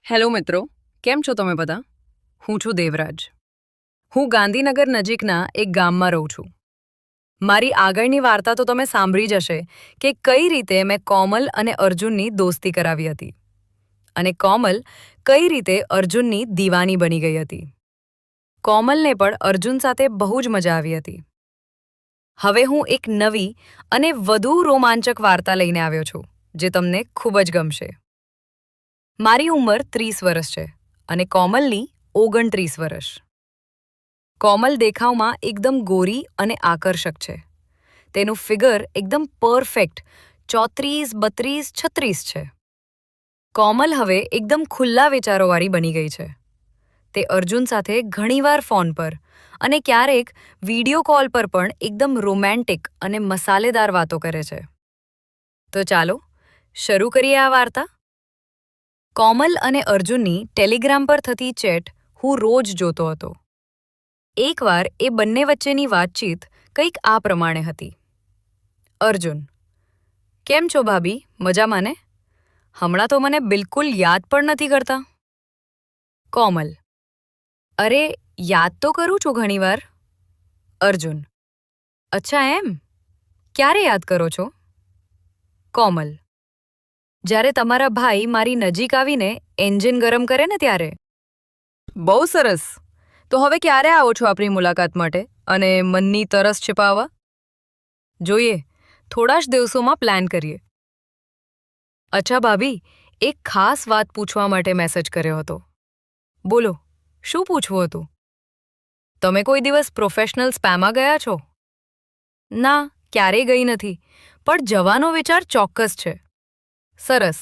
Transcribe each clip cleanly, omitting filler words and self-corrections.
Hello મિત્રો, કેમ છો તમે બધા? હું છું દેવરાજ. હું ગાંધીનગર નજીકના એક ગામમાં રહું છું. મારી આગળની વાર્તા તો તમે સાંભળી જ હશે કે કઈ રીતે મેં કોમલ અને અર્જુનની દોસ્તી કરાવી હતી અને કોમલ કઈ રીતે અર્જુનની દીવાની બની ગઈ હતી. કોમલને પણ અર્જુન સાથે બહુ જ મજા આવી હતી. હવે હું એક નવી અને વધુ રોમાંચક વાર્તા લઈને આવ્યો છું જે તમને ખૂબ જ ગમશે. મારી ઉંમર 30 વર્ષ છે અને કોમલની 29 વર્ષ. કોમલ દેખાવમાં એકદમ ગોરી અને આકર્ષક છે. તેનું ફિગર એકદમ પરફેક્ટ 34, 32, 36 છે. કોમલ હવે એકદમ ખુલ્લા વિચારોવાળી બની ગઈ છે. તે અર્જુન સાથે ઘણીવાર ફોન પર અને ક્યારેક વિડીયો કોલ પર પણ એકદમ રોમેન્ટિક અને મસાલેદાર વાતો કરે છે. તો ચાલો શરૂ કરીએ આ વાર્તા. કોમલ અને અર્જુનની ટેલિગ્રામ પર થતી ચેટ હું રોજ જોતો હતો. એકવાર એ બંને વચ્ચેની વાતચીત કંઈક આ પ્રમાણે હતી. અર્જુન: કેમ છો ભાભી, મજામાં ને? હમણાં તો મને બિલકુલ યાદ પણ નથી કરતા. કોમલ: અરે યાદ તો કરું છું ઘણીવાર. અર્જુન: અચ્છા એમ? ક્યારે યાદ કરો છો? કોમલ: જ્યારે તમારા ભાઈ મારી નજીક આવીને એન્જિન ગરમ કરે ને ત્યારે. બહુ સરસ. તો હવે ક્યારે આવો છો આપણી મુલાકાત માટે અને મનની તરસ છિપાવવા? જોઈએ, થોડા જ દિવસોમાં પ્લાન કરીએ. અચ્છા ભાભી, એક ખાસ વાત પૂછવા માટે મેસેજ કર્યો હતો. બોલો, શું પૂછવું હતું? તમે કોઈ દિવસ પ્રોફેશનલ સ્પેમાં ગયા છો? ના, ક્યારેય ગઈ નથી, પણ જવાનો વિચાર ચોક્કસ છે. સરસ.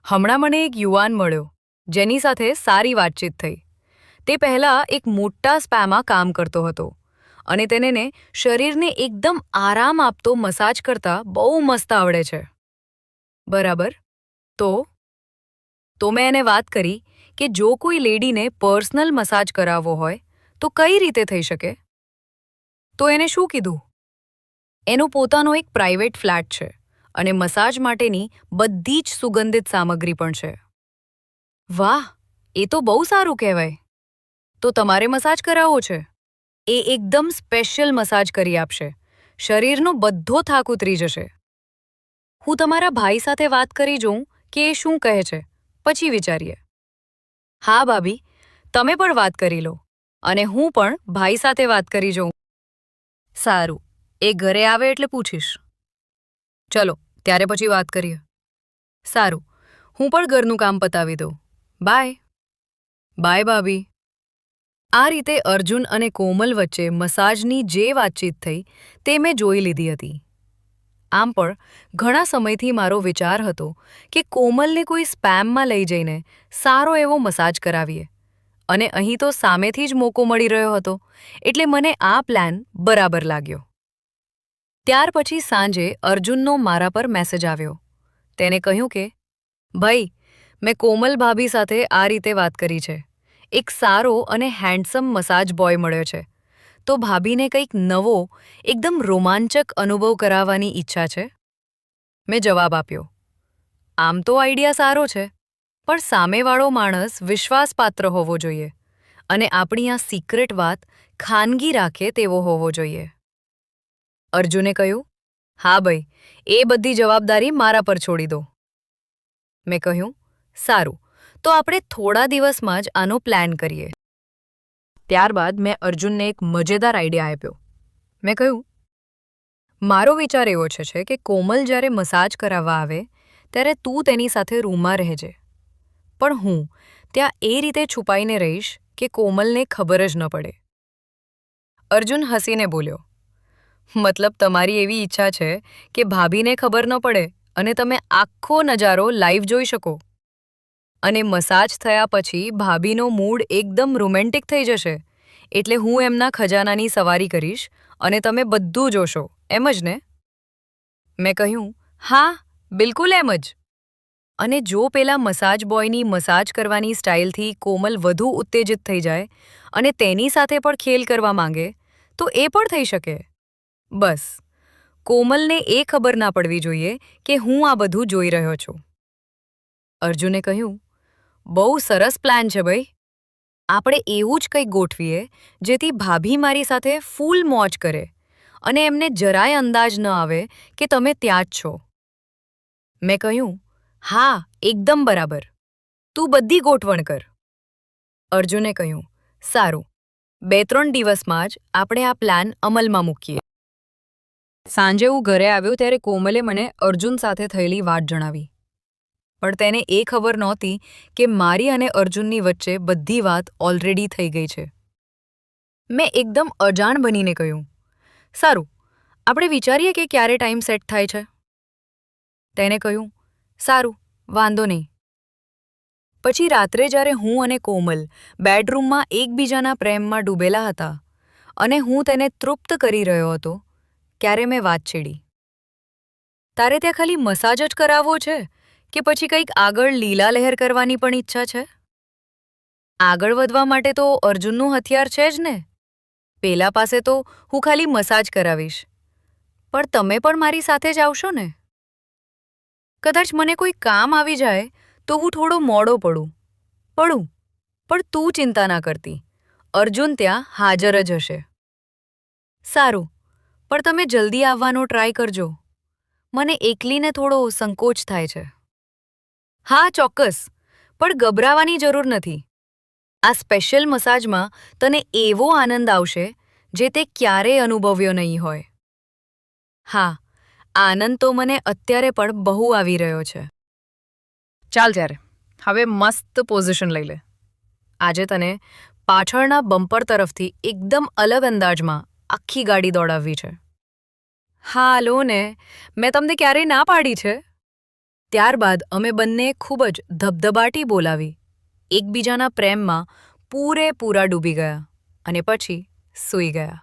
હમણાં મને એક યુવાન મળ્યો જેની સાથે સારી વાતચીત થઈ. તે પહેલાં એક મોટા સ્પામાં કામ કરતો હતો અને તેને શરીરને એકદમ આરામ આપતો મસાજ કરતા બહુ મસ્ત આવડે છે. બરાબર. તો મેં એને વાત કરી કે જો કોઈ લેડીને પર્સનલ મસાજ કરાવવો હોય તો કઈ રીતે થઈ શકે? તો એને શું કીધું? એનો પોતાનો એક પ્રાઇવેટ ફ્લેટ છે અને મસાજ માટેની બધી જ સુગંધિત સામગ્રી પણ છે. વાહ, એ તો બહુ સારું કહેવાય. તો તમારે મસાજ કરાવવો છે? એ એકદમ સ્પેશિયલ મસાજ કરી આપશે. શરીરનો બધો થાક ઉતરી જશે. હું તમારા ભાઈ સાથે વાત કરી જોઉં કે એ શું કહે છે, પછી વિચારીએ. હા ભાભી, તમે પણ વાત કરી લો અને હું પણ ભાઈ સાથે વાત કરી જોઉં. સારું, એ ઘરે આવે એટલે પૂછીશ. ચલો, ત્યારે પછી વાત કરીએ. સારું, હું પણ ઘરનું કામ પતાવી દઉં. બાય. બાય ભાભી. આ રીતે અર્જુન અને કોમલ વચ્ચે મસાજની જે વાતચીત થઈ તે મેં જોઈ લીધી હતી. આમ પણ ઘણા સમયથી મારો વિચાર હતો કે કોમલને કોઈ સ્પેમમાં લઈ જઈને સારો એવો મસાજ કરાવીએ અને અહીં તો સામેથી જ મોકો મળી રહ્યો હતો એટલે મને આ પ્લાન બરાબર લાગ્યો. ત્યાર પછી સાંજે અર્જુનનો મારા પર મેસેજ આવ્યો. તેને કહ્યું કે ભાઈ, મેં કોમલ ભાભી સાથે આ રીતે વાત કરી છે. એક સારો અને હેન્ડસમ મસાજ બોય મળ્યો છે. તો ભાભીને કંઈક નવો, એકદમ રોમાંચક અનુભવ કરાવવાની ઈચ્છા છે. મેં જવાબ આપ્યો, આમ તો આઈડિયા સારો છે, પણ સામેવાળો માણસ વિશ્વાસપાત્ર હોવો જોઈએ અને આપણી આ સિક્રેટ વાત ખાનગી રાખે તેવો હોવો જોઈએ. અર્જુને કહ્યું, હા ભાઈ, એ બધી જવાબદારી મારા પર છોડી દો. મેં કહ્યું, સારું, તો આપણે થોડા દિવસમાં જ આનો પ્લાન કરીએ. ત્યારબાદ મેં અર્જુનને એક મજેદાર આઈડિયા આપ્યો. મેં કહ્યું, મારો વિચાર એવો છે કે કોમલ જ્યારે મસાજ કરાવવા આવે ત્યારે તું તેની સાથે રૂમમાં રહેજે, પણ હું ત્યાં એ રીતે છુપાઈને રહીશ કે કોમલને ખબર જ ન પડે. અર્જુન હસીને બોલ્યો, મતલબ તમારી એવી ઈચ્છા છે કે ભાભીને ખબર ન પડે અને તમે આખો નજારો લાઈવ જોઈ શકો. અને મસાજ થયા પછી ભાભીનો મૂડ એકદમ રોમેન્ટિક થઈ જશે એટલે હું એમના ખજાનાની સવારી કરીશ અને તમે બધું જોશો, એમ જ ને? મેં કહ્યું, હા, બિલકુલ એમ જ. અને જો પેલા મસાજ બોયની મસાજ કરવાની સ્ટાઇલથી કોમલ વધુ ઉત્તેજિત થઈ જાય અને તેની સાથે પણ ખેલ કરવા માંગે તો એ પણ થઈ શકે. બસ, કોમલને એ ખબર ના પડવી જોઈએ કે હું આ બધું જોઈ રહ્યો છું. અર્જુને કહ્યું, બહુ સરસ પ્લાન છે ભાઈ. આપણે એવું જ કંઈક ગોઠવીએ જેથી ભાભી મારી સાથે ફૂલ મોજ કરે અને એમને જરાય અંદાજ ન આવે કે તમે ત્યાં જ છો. મેં કહ્યું, હા, એકદમ બરાબર. તું બધી ગોઠવણ કર. અર્જુને કહ્યું, સારું, 2-3 દિવસમાં જ આપણે આ પ્લાન અમલમાં મૂકીએ. સાંજે હું ઘરે આવ્યો ત્યારે કોમલે મને અર્જુન સાથે થયેલી વાત જણાવી. પણ તેને એ ખબર નહોતી કે મારી અને અર્જુનની વચ્ચે બધી વાત ઓલરેડી થઈ ગઈ છે. મેં એકદમ અજાણ બનીને કહ્યું, સારું, આપણે વિચારીએ કે ક્યારે ટાઈમ સેટ થાય છે. તેને કહ્યું, સારું, વાંધો નહીં. પછી રાત્રે જ્યારે હું અને કોમલ બેડરૂમમાં એકબીજાના પ્રેમમાં ડૂબેલા હતા અને હું તેને તૃપ્ત કરી રહ્યો હતો, ત્યારે મેં વાત છેડી. તારે ત્યાં ખાલી મસાજ જ કરાવવો છે કે પછી કંઈક આગળ લીલા લહેર કરવાની પણ ઈચ્છા છે? આગળ વધવા માટે તો અર્જુનનું હથિયાર છે જ ને. પેલા પાસે તો હું ખાલી મસાજ કરાવીશ, પણ તમે પણ મારી સાથે જ આવશો ને? કદાચ મને કોઈ કામ આવી જાય તો હું થોડો મોડો પડું, પણ તું ચિંતા ના કરતી, અર્જુન ત્યાં હાજર જ હશે. સારું, પણ તમે જલ્દી આવવાનો ટ્રાય કરજો. મને એકલીને થોડો સંકોચ થાય છે. હા, ચોક્કસ, પણ ગભરાવાની જરૂર નથી. આ સ્પેશિયલ મસાજમાં તને એવો આનંદ આવશે જે તે ક્યારેય અનુભવ્યો નહીં હોય. હા, આનંદ તો મને અત્યારે પણ બહુ આવી રહ્યો છે. ચાલ ત્યારે, હવે મસ્ત પોઝિશન લઈ લે. આજે તને પાછળના બમ્પર તરફથી એકદમ અલગ અંદાજમાં આખી ગાડી દોડાવવી છે. હા, લો ને, મેં તમને ક્યારેય ના પાડી છે? ત્યારબાદ અમે બંને ખૂબ જ ધબધબાટી બોલાવી, એકબીજાના પ્રેમમાં પૂરેપૂરા ડૂબી ગયા અને પછી સૂઈ ગયા.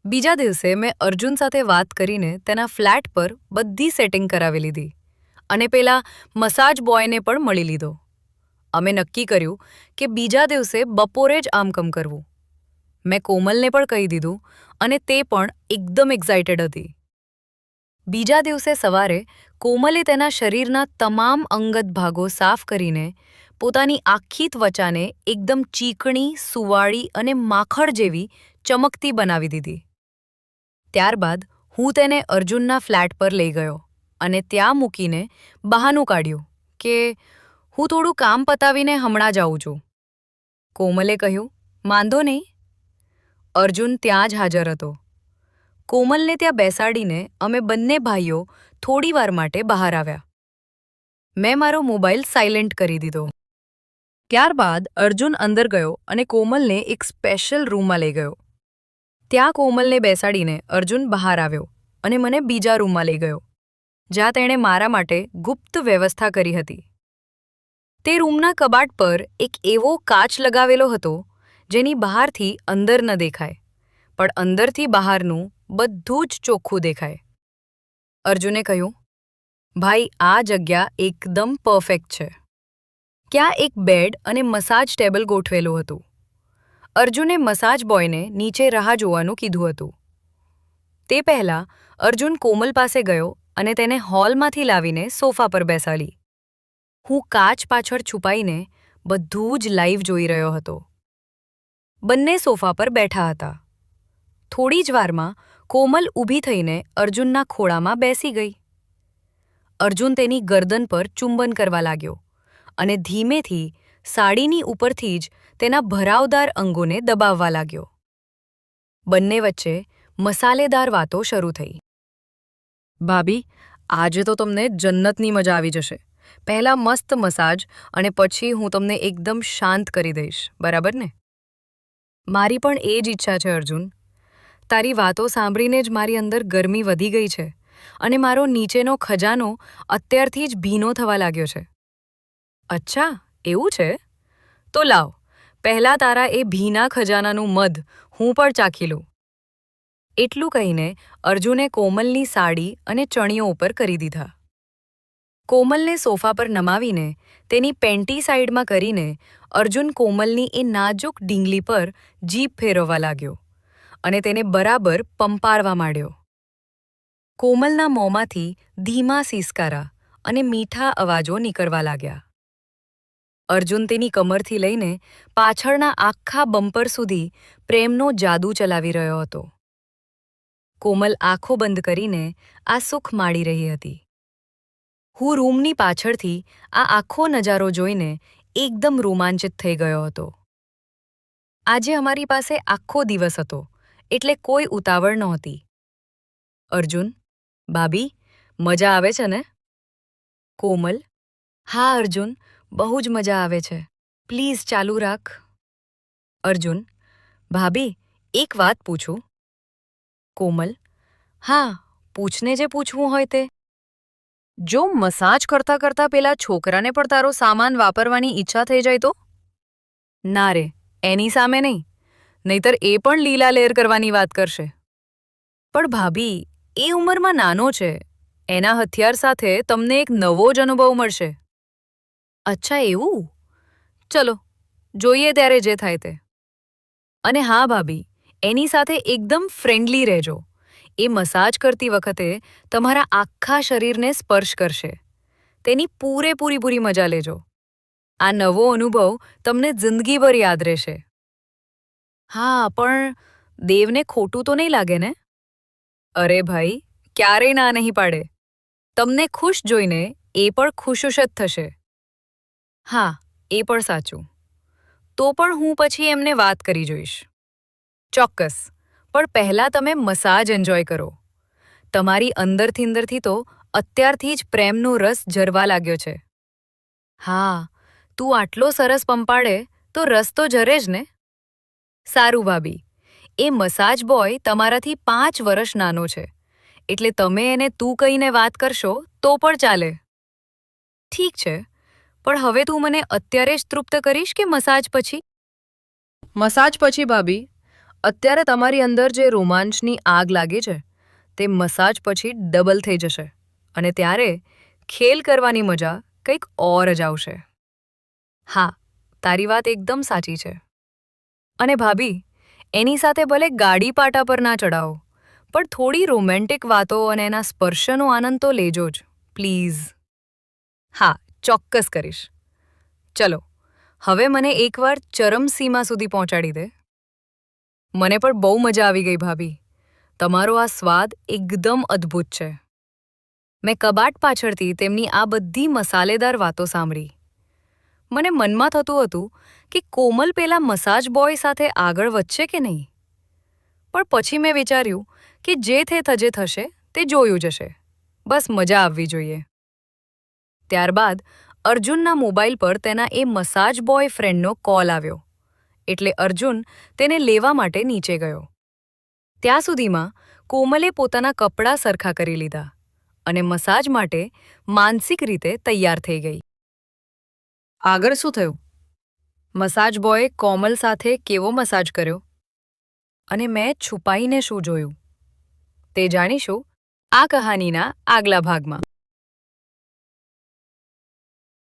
બીજા દિવસે મેં અર્જુન સાથે વાત કરીને તેના ફ્લેટ પર બધી સેટિંગ કરાવી લીધી અને પેલા મસાજ બોયને પણ મળી લીધો. અમે નક્કી કર્યું કે બીજા દિવસે બપોરે જ આમકમ કરવું. મેં કોમલને પણ કહી દીધું અને તે પણ એકદમ એક્સાઇટેડ હતી. બીજા દિવસે સવારે કોમલે તેના શરીરના તમામ અંગત ભાગો સાફ કરીને પોતાની આખી ત્વચાને એકદમ ચીકણી, સુવાળી અને માખણ જેવી ચમકતી બનાવી દીધી. ત્યારબાદ હું તેને અર્જુનના ફ્લેટ પર લઈ ગયો અને ત્યાં મૂકીને બહાનું કાઢ્યું કે હું થોડું કામ પતાવીને હમણાં જ આવું છું. કોમલે કહ્યું, વાંધો નહીં. અર્જુન ત્યાં જ હાજર હતો. કોમલને ત્યાં બેસાડીને અમે બંને ભાઈઓ થોડીવાર માટે બહાર આવ્યા. મેં મારો મોબાઈલ સાયલેન્ટ કરી દીધો. ત્યારબાદ અર્જુન અંદર ગયો અને કોમલને એક સ્પેશિયલ રૂમમાં લઈ ગયો. ત્યાં કોમલને બેસાડીને અર્જુન બહાર આવ્યો અને મને બીજા રૂમમાં લઈ ગયો, જ્યાં તેણે મારા માટે ગુપ્ત વ્યવસ્થા કરી હતી. તે રૂમના કબાટ પર એક એવો કાચ લગાવેલો હતો જેની બહારથી અંદર ન દેખાય, પણ અંદરથી બહારનું બધું જ ચોખ્ખું દેખાય. અર્જુને કહ્યું, ભાઈ, આ જગ્યા એકદમ પરફેક્ટ છે. ત્યાં એક બેડ અને મસાજ ટેબલ ગોઠવેલું હતું. અર્જુને મસાજ બોયને નીચે રાહ જોવાનું કીધું હતું. તે પહેલાં અર્જુન કોમલ પાસે ગયો અને તેને હોલમાંથી લાવીને સોફા પર બેસાડી. હું કાચ પાછળ છુપાઈને બધું જ લાઈવ જોઈ રહ્યો હતો. બંને સોફા પર બેઠા હતા. થોડી જ વારમાં કોમલ ઊભી થઈને અર્જુનના ખોળામાં બેસી ગઈ. અર્જુન તેની ગરદન પર ચુંબન કરવા લાગ્યો અને ધીમેથી સાડીની ઉપરથી જ તેના ભરાવદાર અંગોને દબાવવા લાગ્યો. બંને વચ્ચે મસાલેદાર વાતો શરૂ થઈ. ભાભી, આજે તો તમને જન્નતની મજા આવી જશે. પહેલા મસ્ત મસાજ અને પછી હું તમને એકદમ શાંત કરી દઈશ, બરાબર ને? મારી પણ એ જ ઈચ્છા છે અર્જુન. તારી વાતો સાંભળીને જ મારી અંદર ગરમી વધી ગઈ છે અને મારો નીચેનો ખજાનો અત્યારથી જ ભીનો થવા લાગ્યો છે. અચ્છા, એવું છે? તો લાવ, પહેલાં તારા એ ભીના ખજાનાનું મધ હું પણ ચાખી લઉં. એટલું કહીને અર્જુને કોમલની સાડી અને ચણિયો ઉપર કરી દીધા. કોમલને સોફા પર નમાવીને તેની પેન્ટી સાઈડમાં કરીને અર્જુન કોમલની એ નાજુક ડીંગલી પર જીભ ફેરવવા લાગ્યો અને તેને બરાબર પંપારવા માંડ્યો. કોમલના મોંમાંથી ધીમા સિસકારા અને મીઠા અવાજો નીકળવા લાગ્યા. અર્જુન તેની કમરથી લઈને પાછળના આખા બમ્પર સુધી પ્રેમનો જાદુ ચલાવી રહ્યો હતો. કોમલ આંખો બંધ કરીને આ સુખ માણી રહી હતી. હું રૂમની પાછળથી આ આખો નજારો જોઈને એકદમ રોમાંચિત થઈ ગયો હતો. આજે અમારી પાસે આખો દિવસ હતો, એટલે કોઈ ઉતાવળ નહોતી. અર્જુન, ભાભી, મજા આવે છે ને? કોમલ, હા અર્જુન, બહુ જ મજા આવે છે. પ્લીઝ ચાલુ રાખ. અર્જુન, ભાભી, એક વાત પૂછું? કોમલ, હા, પૂછને જે પૂછવું હોય તે. જો મસાજ કરતા કરતા પેલા છોકરાને પણ તારો સામાન વાપરવાની ઈચ્છા થઈ જાય તો? ના રે, એની સામે નહીં, નહીતર એ પણ લીલા લેર કરવાની વાત કરશે. પણ ભાભી, એ ઉંમરમાં નાનો છે. એના હથિયાર સાથે તમને એક નવો જ અનુભવ મળશે. અચ્છા એવું? ચલો, જોઈએ ત્યારે જે થાય તે. અને હા ભાભી, એની સાથે એકદમ ફ્રેન્ડલી રહેજો. એ મસાજ કરતી વખતે તમારા આખા શરીરને સ્પર્શ કરશે. તેની પૂરેપૂરી મજા લેજો. આ નવો અનુભવ તમને જિંદગીભર યાદ રહેશે. હા, પણ દેવને ખોટું તો નહીં લાગે ને? અરે ભાઈ, ક્યારેય ના નહીં પાડે. તમને ખુશ જોઈને એ પણ ખુશ જ થશે. હા, એ પણ સાચું. તો પણ હું પછી એમને વાત કરી જોઈશ. ચોક્કસ, પણ પહેલાં તમે મસાજ એન્જોય કરો. તમારી અંદરથી તો અત્યારથી જ પ્રેમનો રસ ઝરવા લાગ્યો છે. હા, તું આટલો સરસ પંપાડે તો રસ તો ઝરે જ ને. સારું ભાભી, એ મસાજ બોય તમારાથી 5 વર્ષ નાનો છે, એટલે તમે એને તું કહીને વાત કરશો તો પણ ચાલે. ઠીક છે, પણ હવે તું મને અત્યારે જ તૃપ્ત કરીશ કે મસાજ પછી? મસાજ પછી ભાભી. અત્યારે તમારી અંદર જે રોમાંચની આગ લાગી છે તે મસાજ પછી ડબલ થઈ જશે, અને ત્યારે ખેલ કરવાની મજા કંઈક ઓર જ આવશે. હા, તારી વાત એકદમ સાચી છે. અને ભાભી, એની સાથે ભલે ગાડી પાટા પર ના ચડાવો, પણ થોડી રોમેન્ટિક વાતો અને એના સ્પર્શનો આનંદ તો લેજો જ, પ્લીઝ. હા, ચોક્કસ કરીશ. ચલો, હવે મને એકવાર ચરમસીમા સુધી પહોંચાડી દે. મને પણ બહુ મજા આવી ગઈ ભાભી. તમારો આ સ્વાદ એકદમ અદ્ભુત છે. મેં કબાટ પાછળથી તેમની આ બધી મસાલેદાર વાતો સાંભળી. મને મનમાં થતું હતું કે કોમલ પેલા મસાજ બોય સાથે આગળ વધશે કે નહીં. પણ પછી મેં વિચાર્યું કે જે થશે તે જોયું જશે. બસ મજા આવવી જોઈએ. ત્યારબાદ અર્જુનના મોબાઈલ પર તેના એ મસાજ બોય ફ્રેન્ડનો કોલ આવ્યો, એટલે અર્જુન તેને લેવા માટે નીચે ગયો. ત્યાં સુધીમાં કોમલે પોતાના કપડાં સરખા કરી લીધા અને મસાજ માટે માનસિક રીતે તૈયાર થઈ ગઈ. આગળ શું થયું? મસાજ બોયે કોમલ સાથે કેવો મસાજ કર્યો? અને મેં છુપાઈને શું જોયું? તે જાણીશું આ કહાનીના આગલા ભાગમાં.